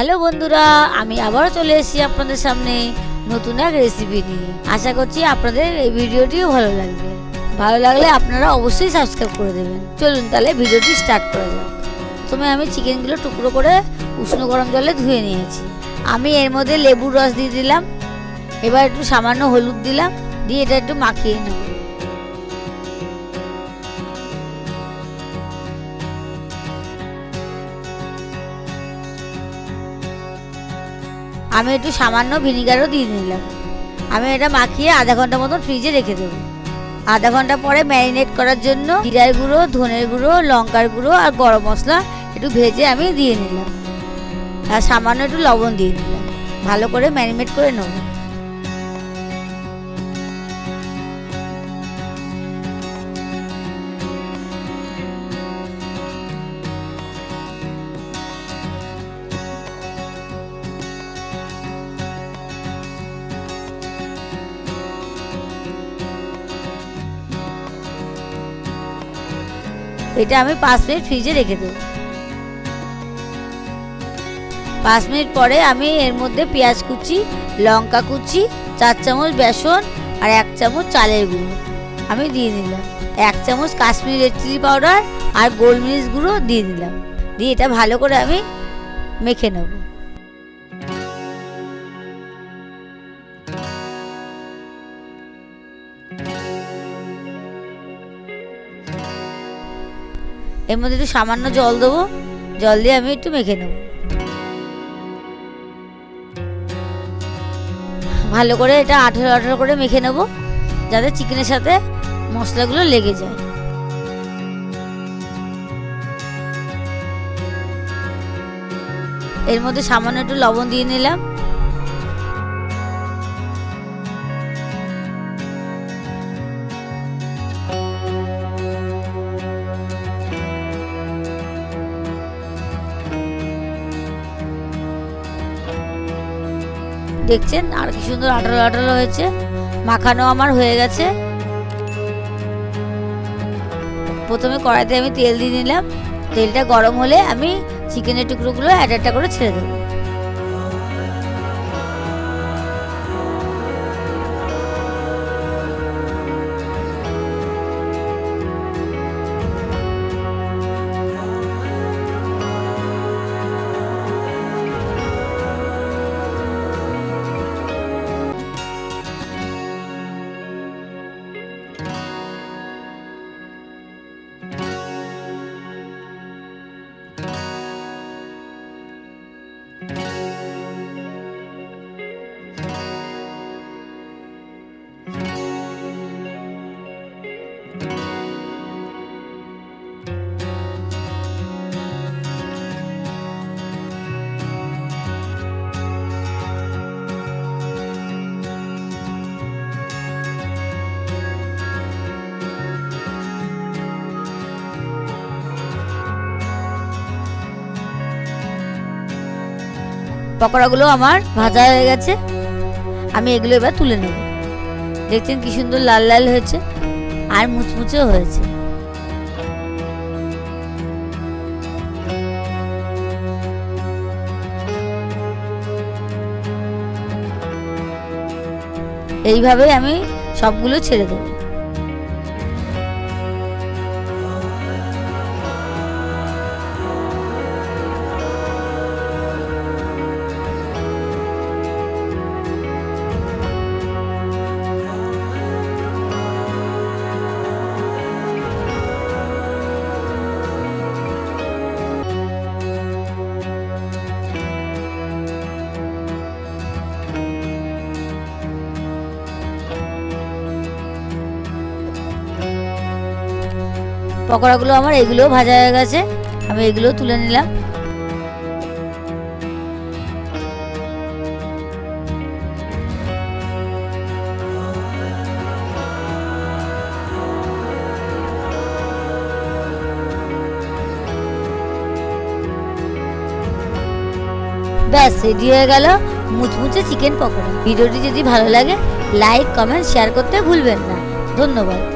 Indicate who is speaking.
Speaker 1: Hello বন্ধুরা, আমি আবারও চলে এসেছি আপনাদের সামনে নতুন এক রেসিপি নিয়ে। আশা করছি আপনাদের এই ভিডিওটিও ভালো লাগবে। ভালো লাগলে আপনারা অবশ্যই সাবস্ক্রাইব করে দেবেন। চলুন তাহলে ভিডিওটি স্টার্ট করা যাক। প্রথমে আমি চিকেনগুলো টুকরো করে উষ্ণ গরম জলে ধুয়ে নিয়েছি। আমি এর মধ্যে লেবুর রস দিয়ে দিলাম। এবার একটু সামান্য হলুদ দিলাম, দিয়ে এটা একটু মাখিয়ে নেব। আমি একটু সামান্য ভিনিগারও দিয়ে নিলাম। আমি এটা মাখিয়ে আধা ঘন্টা মতন ফ্রিজে রেখে দেবো। আধা ঘন্টা পরে ম্যারিনেট করার জন্য জিরার গুঁড়ো, ধনের গুঁড়ো, লঙ্কার গুঁড়ো আর গরম মশলা একটু ভেজে আমি দিয়ে নিলাম, আর সামান্য একটু লবণ দিয়ে নিলাম। ভালো করে ম্যারিনেট করে নেব। এটা আমি 5 মিনিট ফ্রিজে রেখে দেবো। 5 মিনিট পরে আমি এর মধ্যে পেঁয়াজ কুচি, লঙ্কা কুচি, 4 চামচ বেসন আর 1 চামচ চালের গুঁড়ো আমি দিয়ে নিলাম। 1 চামচ কাশ্মীরি রেড চিলি পাউডার আর গোলমরিচ গুঁড়ো দিয়ে দিলাম। দিয়ে এটা ভালো করে আমি মেখে নেব। এর মধ্যে একটু সামান্য জল দেবো। জল দিয়ে আমি একটু মেখে নেব। ভালো করে এটা আঠালো আঠালো করে মেখে নেব, যাতে চিকেনের সাথে মশলাগুলো লেগে যায়। এর মধ্যে সামান্য একটু লবণ দিয়ে নিলাম। দেখছেন আর কি সুন্দর আঠালো আঠালো হয়েছে। মাখানো আমার হয়ে গেছে। প্রথমে কড়াইতে আমি তেল দিয়ে নিলাম। তেলটা গরম হলে আমি চিকেনের টুকরোগুলো একটা করে ছেড়ে দেবো। পকোড়াগুলো আমার ভাজা হয়ে গেছে। আমি এগুলো এবার তুলে নেব। দেখছেন কি সুন্দর লাল লাল হয়েছে আর মুচমুচেও হয়েছে। এইভাবে আমি সবগুলো ছেড়ে দেবো। পকোড়াগুলো আমার এগুলোও ভাজা হয়ে গেছে। আমি এগুলো তুলে নিলাম। ব্যাস রেডি হয়ে গেল মুচমুচে চিকেন পকোড়া। ভিডিওটি যদি ভালো লাগে লাইক, কমেন্ট, শেয়ার করতে ভুলবেন না। ধন্যবাদ।